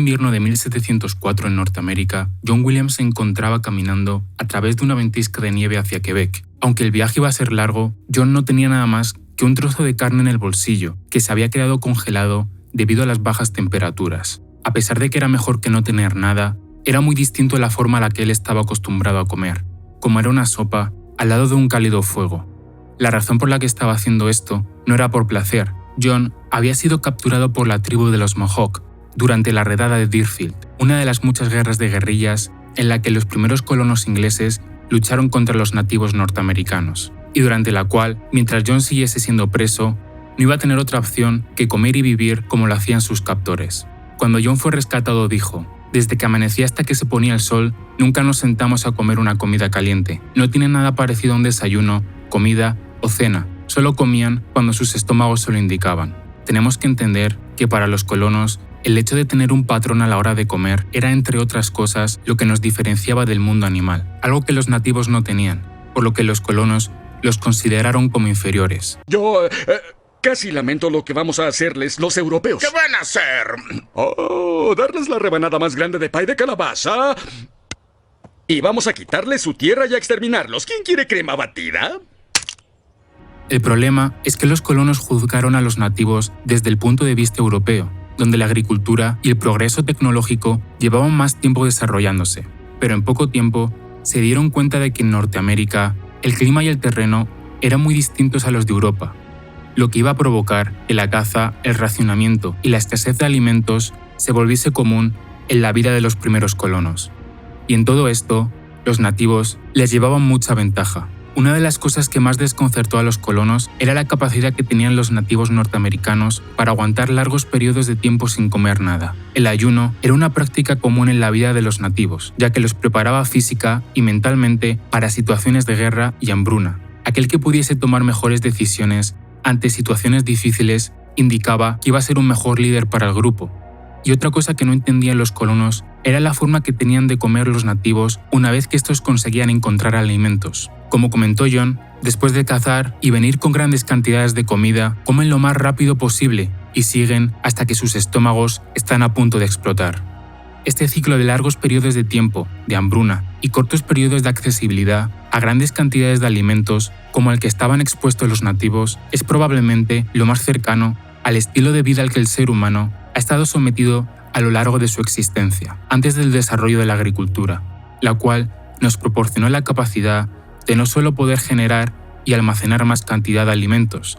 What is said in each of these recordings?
invierno de 1704 en Norteamérica, John Williams se encontraba caminando a través de una ventisca de nieve hacia Quebec. Aunque el viaje iba a ser largo, John no tenía nada más que un trozo de carne en el bolsillo, que se había quedado congelado debido a las bajas temperaturas. A pesar de que era mejor que no tener nada, era muy distinto a la forma a la que él estaba acostumbrado a comer, como era una sopa al lado de un cálido fuego. La razón por la que estaba haciendo esto no era por placer. John había sido capturado por la tribu de los Mohawk durante la redada de Deerfield, una de las muchas guerras de guerrillas en la que los primeros colonos ingleses lucharon contra los nativos norteamericanos, y durante la cual, mientras John siguiese siendo preso, no iba a tener otra opción que comer y vivir como lo hacían sus captores. Cuando John fue rescatado dijo: «Desde que amanecía hasta que se ponía el sol, nunca nos sentamos a comer una comida caliente. No tiene nada parecido a un desayuno, comida o cena. Solo comían cuando sus estómagos se lo indicaban». Tenemos que entender que para los colonos, el hecho de tener un patrón a la hora de comer era, entre otras cosas, lo que nos diferenciaba del mundo animal, algo que los nativos no tenían, por lo que los colonos los consideraron como inferiores. Yo casi lamento lo que vamos a hacerles los europeos. ¿Qué van a hacer? Oh, darles la rebanada más grande de pay de calabaza. Y vamos a quitarles su tierra y a exterminarlos. ¿Quién quiere crema batida? El problema es que los colonos juzgaron a los nativos desde el punto de vista europeo, donde la agricultura y el progreso tecnológico llevaban más tiempo desarrollándose, pero en poco tiempo se dieron cuenta de que en Norteamérica el clima y el terreno eran muy distintos a los de Europa, lo que iba a provocar que la caza, el racionamiento y la escasez de alimentos se volviese común en la vida de los primeros colonos. Y en todo esto, los nativos les llevaban mucha ventaja. Una de las cosas que más desconcertó a los colonos era la capacidad que tenían los nativos norteamericanos para aguantar largos periodos de tiempo sin comer nada. El ayuno era una práctica común en la vida de los nativos, ya que los preparaba física y mentalmente para situaciones de guerra y hambruna. Aquel que pudiese tomar mejores decisiones ante situaciones difíciles indicaba que iba a ser un mejor líder para el grupo. Y otra cosa que no entendían los colonos era la forma que tenían de comer los nativos una vez que estos conseguían encontrar alimentos. Como comentó John, después de cazar y venir con grandes cantidades de comida, comen lo más rápido posible y siguen hasta que sus estómagos están a punto de explotar. Este ciclo de largos periodos de tiempo, de hambruna y cortos periodos de accesibilidad a grandes cantidades de alimentos como el que estaban expuestos los nativos es probablemente lo más cercano al estilo de vida al que el ser humano ha estado sometido a lo largo de su existencia, antes del desarrollo de la agricultura, la cual nos proporcionó la capacidad de no solo poder generar y almacenar más cantidad de alimentos,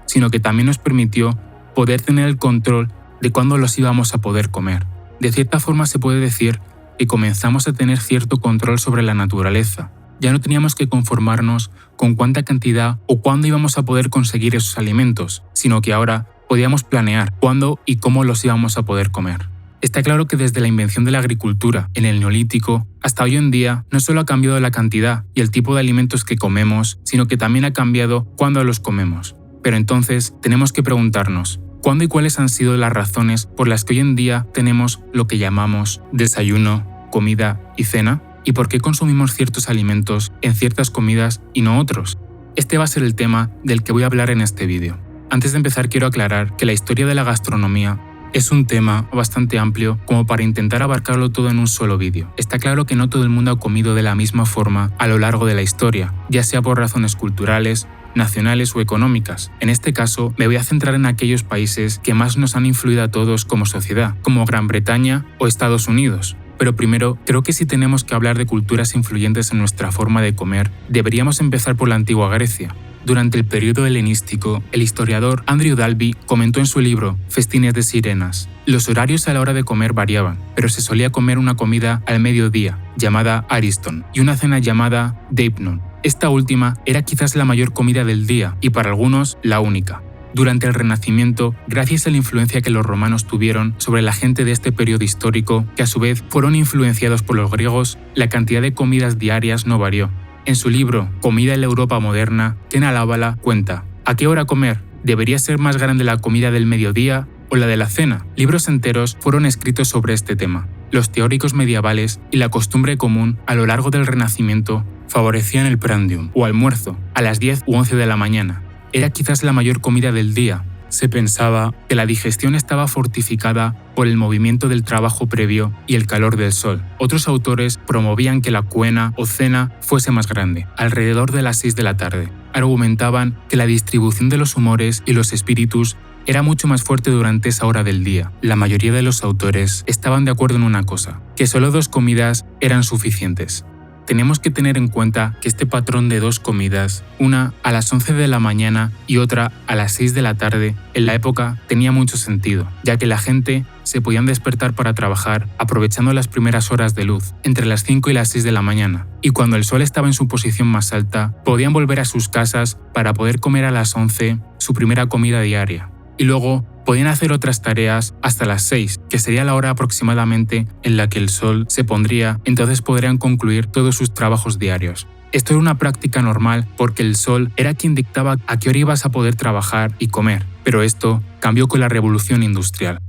sino que también nos permitió poder tener el control de cuándo los íbamos a poder comer. De cierta forma se puede decir que comenzamos a tener cierto control sobre la naturaleza. Ya no teníamos que conformarnos con cuánta cantidad o cuándo íbamos a poder conseguir esos alimentos, sino que ahora podíamos planear cuándo y cómo los íbamos a poder comer. Está claro que desde la invención de la agricultura en el Neolítico hasta hoy en día no solo ha cambiado la cantidad y el tipo de alimentos que comemos, sino que también ha cambiado cuándo los comemos. Pero entonces tenemos que preguntarnos, ¿cuándo y cuáles han sido las razones por las que hoy en día tenemos lo que llamamos desayuno, comida y cena? ¿Y por qué consumimos ciertos alimentos en ciertas comidas y no otros? Este va a ser el tema del que voy a hablar en este vídeo. Antes de empezar quiero aclarar que la historia de la gastronomía es un tema bastante amplio como para intentar abarcarlo todo en un solo vídeo. Está claro que no todo el mundo ha comido de la misma forma a lo largo de la historia, ya sea por razones culturales, nacionales o económicas. En este caso, me voy a centrar en aquellos países que más nos han influido a todos como sociedad, como Gran Bretaña o Estados Unidos. Pero primero, creo que si tenemos que hablar de culturas influyentes en nuestra forma de comer, deberíamos empezar por la antigua Grecia. Durante el periodo helenístico, el historiador Andrew Dalby comentó en su libro Festines de Sirenas: los horarios a la hora de comer variaban, pero se solía comer una comida al mediodía, llamada ariston, y una cena llamada deipnon. Esta última era quizás la mayor comida del día y para algunos la única. Durante el Renacimiento, gracias a la influencia que los romanos tuvieron sobre la gente de este periodo histórico, que a su vez fueron influenciados por los griegos, la cantidad de comidas diarias no varió. En su libro Comida en la Europa moderna, Tena Lábala cuenta: ¿a qué hora comer? ¿Debería ser más grande la comida del mediodía o la de la cena? Libros enteros fueron escritos sobre este tema. Los teóricos medievales y la costumbre común a lo largo del Renacimiento favorecían el prandium, o almuerzo, a las 10 u 11 de la mañana. Era quizás la mayor comida del día. Se pensaba que la digestión estaba fortificada por el movimiento del trabajo previo y el calor del sol. Otros autores promovían que la coena o cena fuese más grande, alrededor de las 6 de la tarde. Argumentaban que la distribución de los humores y los espíritus era mucho más fuerte durante esa hora del día. La mayoría de los autores estaban de acuerdo en una cosa, que solo 2 comidas eran suficientes. Tenemos que tener en cuenta que este patrón de 2 comidas, una a las 11 de la mañana y otra a las 6 de la tarde, en la época tenía mucho sentido, ya que la gente se podían despertar para trabajar aprovechando las primeras horas de luz, entre las 5 y las 6 de la mañana, y cuando el sol estaba en su posición más alta, podían volver a sus casas para poder comer a las 11 su primera comida diaria. Y luego podían hacer otras tareas hasta las 6, que sería la hora aproximadamente en la que el sol se pondría, entonces podrían concluir todos sus trabajos diarios. Esto era una práctica normal porque el sol era quien dictaba a qué hora ibas a poder trabajar y comer, pero esto cambió con la revolución industrial.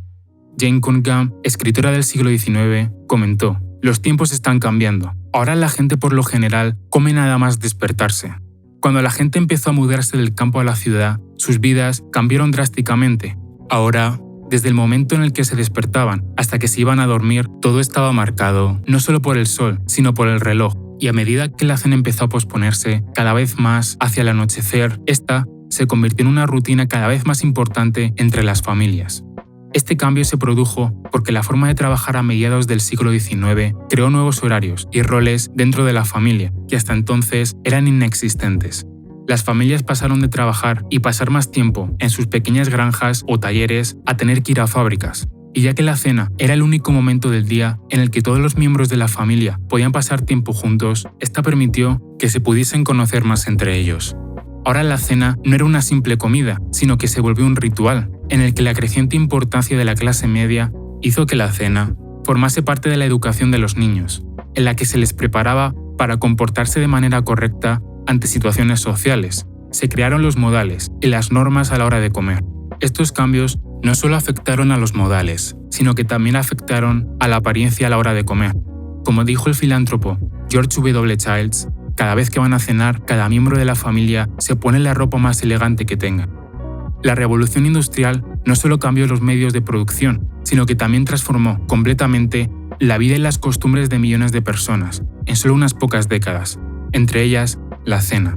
Jane Cunningham, escritora del siglo XIX, comentó: «Los tiempos están cambiando. Ahora la gente por lo general come nada más despertarse». Cuando la gente empezó a mudarse del campo a la ciudad, sus vidas cambiaron drásticamente. Ahora, desde el momento en el que se despertaban hasta que se iban a dormir, todo estaba marcado, no solo por el sol, sino por el reloj. Y a medida que la cena empezó a posponerse cada vez más hacia el anochecer, esta se convirtió en una rutina cada vez más importante entre las familias. Este cambio se produjo porque la forma de trabajar a mediados del siglo XIX creó nuevos horarios y roles dentro de la familia, que hasta entonces eran inexistentes. Las familias pasaron de trabajar y pasar más tiempo en sus pequeñas granjas o talleres a tener que ir a fábricas. Y ya que la cena era el único momento del día en el que todos los miembros de la familia podían pasar tiempo juntos, esta permitió que se pudiesen conocer más entre ellos. Ahora la cena no era una simple comida, sino que se volvió un ritual, en el que la creciente importancia de la clase media hizo que la cena formase parte de la educación de los niños, en la que se les preparaba para comportarse de manera correcta ante situaciones sociales. Se crearon los modales y las normas a la hora de comer. Estos cambios no solo afectaron a los modales, sino que también afectaron a la apariencia a la hora de comer. Como dijo el filántropo George W. Childs, cada vez que van a cenar, cada miembro de la familia se pone la ropa más elegante que tenga. La revolución industrial no solo cambió los medios de producción, sino que también transformó completamente la vida y las costumbres de millones de personas en solo unas pocas décadas, entre ellas la cena.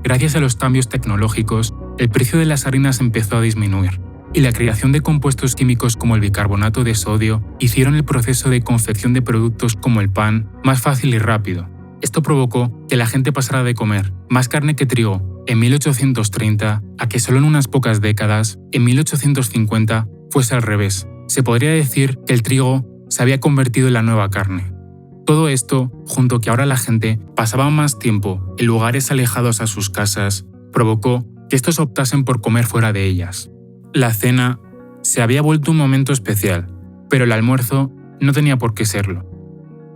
Gracias a los cambios tecnológicos, el precio de las harinas empezó a disminuir, y la creación de compuestos químicos como el bicarbonato de sodio hicieron el proceso de confección de productos como el pan más fácil y rápido. Esto provocó que la gente pasara de comer más carne que trigo en 1830 a que solo en unas pocas décadas, en 1850, fuese al revés. Se podría decir que el trigo se había convertido en la nueva carne. Todo esto, junto a que ahora la gente pasaba más tiempo en lugares alejados a sus casas, provocó que estos optasen por comer fuera de ellas. La cena se había vuelto un momento especial, pero el almuerzo no tenía por qué serlo.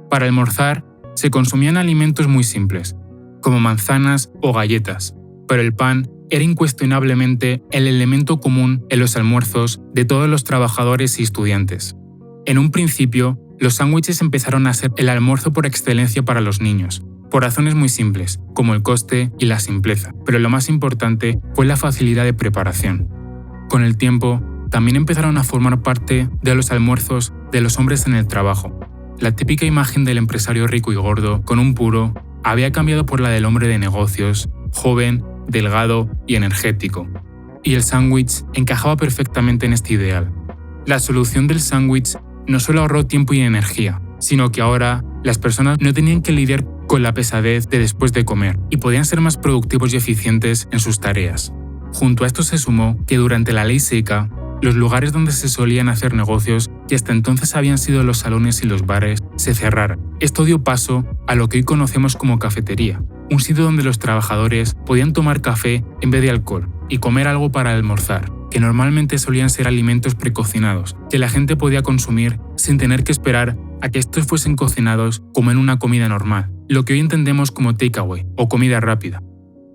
Para almorzar, se consumían alimentos muy simples, como manzanas o galletas, pero el pan era incuestionablemente el elemento común en los almuerzos de todos los trabajadores y estudiantes. En un principio, los sándwiches empezaron a ser el almuerzo por excelencia para los niños, por razones muy simples, como el coste y la simpleza, pero lo más importante fue la facilidad de preparación. Con el tiempo, también empezaron a formar parte de los almuerzos de los hombres en el trabajo. La típica imagen del empresario rico y gordo, con un puro, había cambiado por la del hombre de negocios, joven, delgado y energético. Y el sándwich encajaba perfectamente en este ideal. La solución del sándwich no solo ahorró tiempo y energía, sino que ahora las personas no tenían que lidiar con la pesadez de después de comer y podían ser más productivos y eficientes en sus tareas. Junto a esto se sumó que durante la ley seca, los lugares donde se solían hacer negocios, que hasta entonces habían sido los salones y los bares, se cerraron. Esto dio paso a lo que hoy conocemos como cafetería, un sitio donde los trabajadores podían tomar café en vez de alcohol y comer algo para almorzar, que normalmente solían ser alimentos precocinados, que la gente podía consumir sin tener que esperar a que estos fuesen cocinados como en una comida normal, lo que hoy entendemos como takeaway o comida rápida.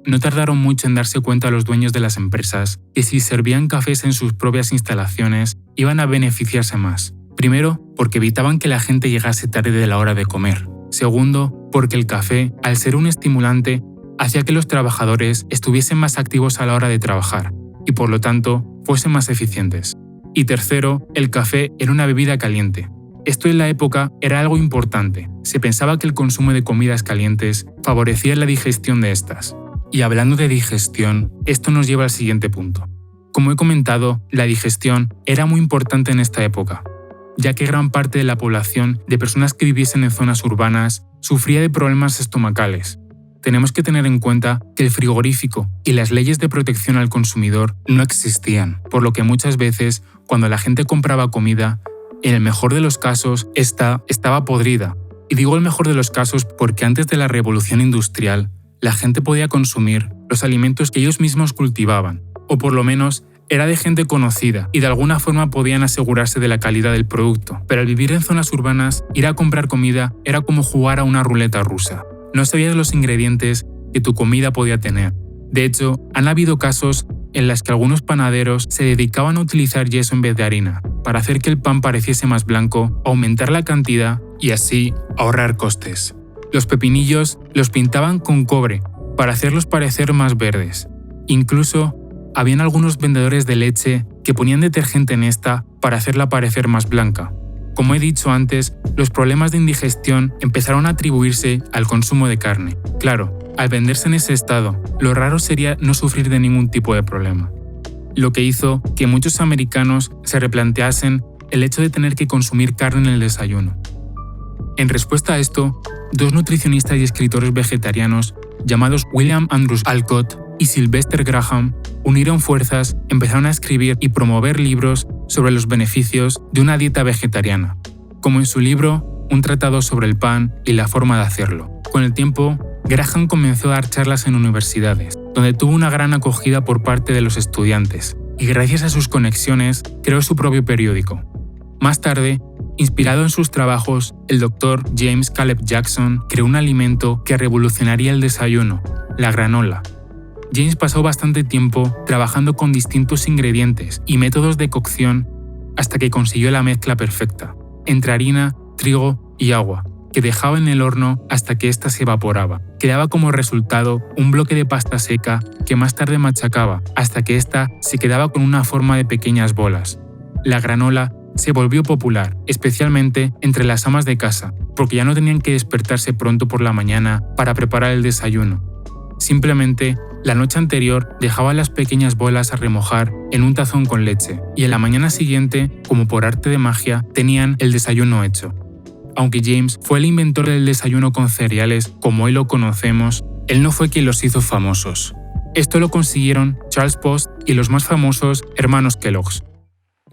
No tardaron mucho en darse cuenta los dueños de las empresas que si servían cafés en sus propias instalaciones iban a beneficiarse más. Primero, porque evitaban que la gente llegase tarde de la hora de comer. Segundo, porque el café, al ser un estimulante, hacía que los trabajadores estuviesen más activos a la hora de trabajar. y por lo tanto fuesen más eficientes. Y tercero, el café era una bebida caliente. Esto en la época era algo importante. Se pensaba que el consumo de comidas calientes favorecía la digestión de estas. Y hablando de digestión, esto nos lleva al siguiente punto. Como he comentado, la digestión era muy importante en esta época, ya que gran parte de la población de personas que viviesen en zonas urbanas sufría de problemas estomacales. Tenemos que tener en cuenta que el frigorífico y las leyes de protección al consumidor no existían, por lo que muchas veces, cuando la gente compraba comida, en el mejor de los casos, esta estaba podrida. Y digo el mejor de los casos porque antes de la revolución industrial, la gente podía consumir los alimentos que ellos mismos cultivaban, o por lo menos era de gente conocida y de alguna forma podían asegurarse de la calidad del producto. Pero al vivir en zonas urbanas, ir a comprar comida era como jugar a una ruleta rusa. No sabías los ingredientes que tu comida podía tener. De hecho, han habido casos en los que algunos panaderos se dedicaban a utilizar yeso en vez de harina, para hacer que el pan pareciese más blanco, aumentar la cantidad y así ahorrar costes. Los pepinillos los pintaban con cobre para hacerlos parecer más verdes. Incluso habían algunos vendedores de leche que ponían detergente en esta para hacerla parecer más blanca. Como he dicho antes, los problemas de indigestión empezaron a atribuirse al consumo de carne. Claro, al venderse en ese estado, lo raro sería no sufrir de ningún tipo de problema. Lo que hizo que muchos americanos se replanteasen el hecho de tener que consumir carne en el desayuno. En respuesta a esto, dos nutricionistas y escritores vegetarianos llamados William Andrews Alcott y Sylvester Graham unieron fuerzas, empezaron a escribir y promover libros sobre los beneficios de una dieta vegetariana, como en su libro Un tratado sobre el pan y la forma de hacerlo. Con el tiempo, Graham comenzó a dar charlas en universidades, donde tuvo una gran acogida por parte de los estudiantes, y gracias a sus conexiones creó su propio periódico. Más tarde, inspirado en sus trabajos, el Dr. James Caleb Jackson creó un alimento que revolucionaría el desayuno, la granola. James pasó bastante tiempo trabajando con distintos ingredientes y métodos de cocción hasta que consiguió la mezcla perfecta, entre harina, trigo y agua, que dejaba en el horno hasta que ésta se evaporaba. Creaba como resultado un bloque de pasta seca que más tarde machacaba hasta que ésta se quedaba con una forma de pequeñas bolas. La granola se volvió popular, especialmente entre las amas de casa, porque ya no tenían que despertarse pronto por la mañana para preparar el desayuno. Simplemente, la noche anterior dejaban las pequeñas bolas a remojar en un tazón con leche, y en la mañana siguiente, como por arte de magia, tenían el desayuno hecho. Aunque James fue el inventor del desayuno con cereales como hoy lo conocemos, él no fue quien los hizo famosos. Esto lo consiguieron Charles Post y los más famosos hermanos Kellogg's.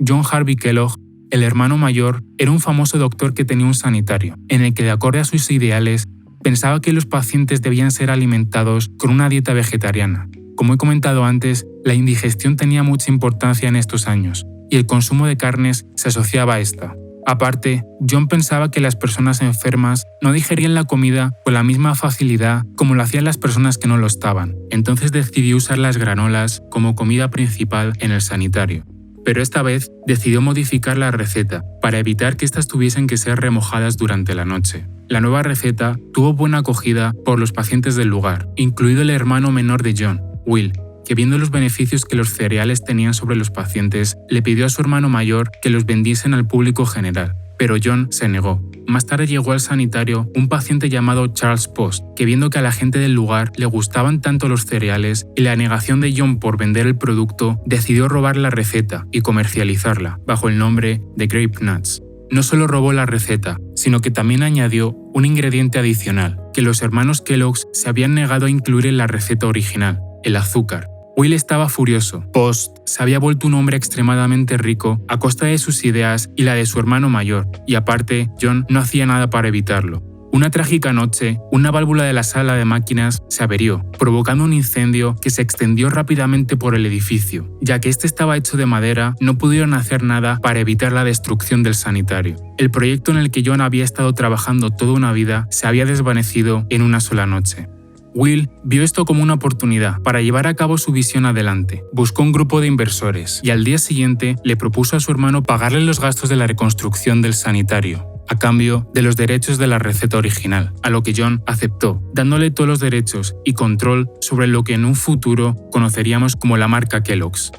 John Harvey Kellogg, el hermano mayor, era un famoso doctor que tenía un sanitario, en el que, de acuerdo a sus ideales, pensaba que los pacientes debían ser alimentados con una dieta vegetariana. Como he comentado antes, la indigestión tenía mucha importancia en estos años, y el consumo de carnes se asociaba a esta. Aparte, John pensaba que las personas enfermas no digerían la comida con la misma facilidad como lo hacían las personas que no lo estaban, entonces decidió usar las granolas como comida principal en el sanitario. Pero esta vez decidió modificar la receta para evitar que estas tuviesen que ser remojadas durante la noche. La nueva receta tuvo buena acogida por los pacientes del lugar, incluido el hermano menor de John, Will, que viendo los beneficios que los cereales tenían sobre los pacientes, le pidió a su hermano mayor que los vendiesen al público general, pero John se negó. Más tarde llegó al sanitario un paciente llamado Charles Post, que viendo que a la gente del lugar le gustaban tanto los cereales y la negación de John por vender el producto, decidió robar la receta y comercializarla bajo el nombre de Grape Nuts. No solo robó la receta, sino que también añadió un ingrediente adicional, que los hermanos Kellogg's se habían negado a incluir en la receta original: el azúcar. Will estaba furioso. Post se había vuelto un hombre extremadamente rico a costa de sus ideas y la de su hermano mayor, y aparte, John no hacía nada para evitarlo. Una trágica noche, una válvula de la sala de máquinas se averió, provocando un incendio que se extendió rápidamente por el edificio. Ya que este estaba hecho de madera, no pudieron hacer nada para evitar la destrucción del sanitario. El proyecto en el que John había estado trabajando toda una vida se había desvanecido en una sola noche. Will vio esto como una oportunidad para llevar a cabo su visión adelante. Buscó un grupo de inversores y al día siguiente le propuso a su hermano pagarle los gastos de la reconstrucción del sanitario. a cambio de los derechos de la receta original, a lo que John aceptó, dándole todos los derechos y control sobre lo que en un futuro conoceríamos como la marca Kellogg's.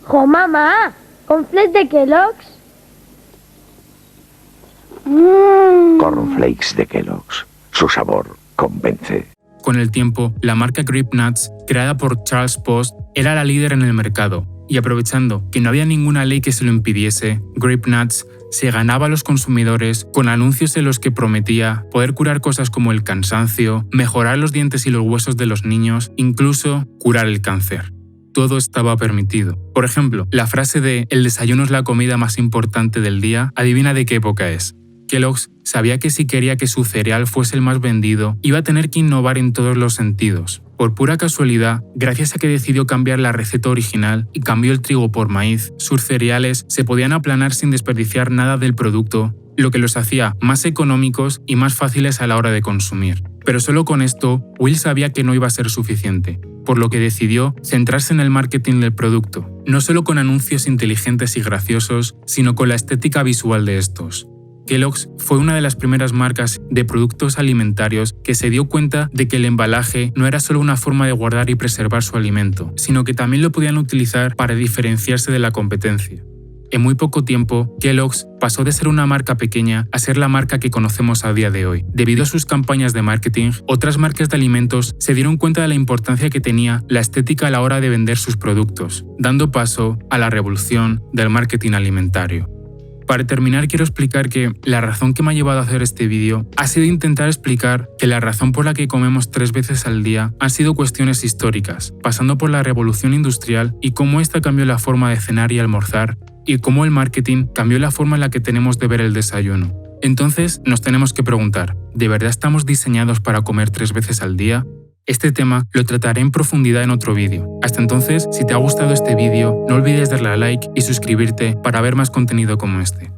¡Jo, mamá! ¿Cornflakes de Kellogg's? Cornflakes de Kellogg's. Su sabor convence. Con el tiempo, la marca Grape Nuts, creada por Charles Post, era la líder en el mercado, y aprovechando que no había ninguna ley que se lo impidiese, Grape Nuts se ganaba a los consumidores con anuncios en los que prometía poder curar cosas como el cansancio, mejorar los dientes y los huesos de los niños, incluso curar el cáncer. Todo estaba permitido. Por ejemplo, la frase de «el desayuno es la comida más importante del día», adivina de qué época es. Kellogg's sabía que si quería que su cereal fuese el más vendido, iba a tener que innovar en todos los sentidos. Por pura casualidad, gracias a que decidió cambiar la receta original y cambió el trigo por maíz, sus cereales se podían aplanar sin desperdiciar nada del producto, lo que los hacía más económicos y más fáciles a la hora de consumir. Pero solo con esto, Will sabía que no iba a ser suficiente, por lo que decidió centrarse en el marketing del producto, no solo con anuncios inteligentes y graciosos, sino con la estética visual de estos. Kellogg's fue una de las primeras marcas de productos alimentarios que se dio cuenta de que el embalaje no era solo una forma de guardar y preservar su alimento, sino que también lo podían utilizar para diferenciarse de la competencia. En muy poco tiempo, Kellogg's pasó de ser una marca pequeña a ser la marca que conocemos a día de hoy. Debido a sus campañas de marketing, otras marcas de alimentos se dieron cuenta de la importancia que tenía la estética a la hora de vender sus productos, dando paso a la revolución del marketing alimentario. Para terminar, quiero explicar que la razón que me ha llevado a hacer este vídeo ha sido intentar explicar que la razón por la que comemos 3 veces al día han sido cuestiones históricas, pasando por la revolución industrial y cómo esta cambió la forma de cenar y almorzar, y cómo el marketing cambió la forma en la que tenemos de ver el desayuno. Entonces, nos tenemos que preguntar, ¿de verdad estamos diseñados para comer 3 veces al día? Este tema lo trataré en profundidad en otro vídeo. Hasta entonces, si te ha gustado este vídeo, no olvides darle a like y suscribirte para ver más contenido como este.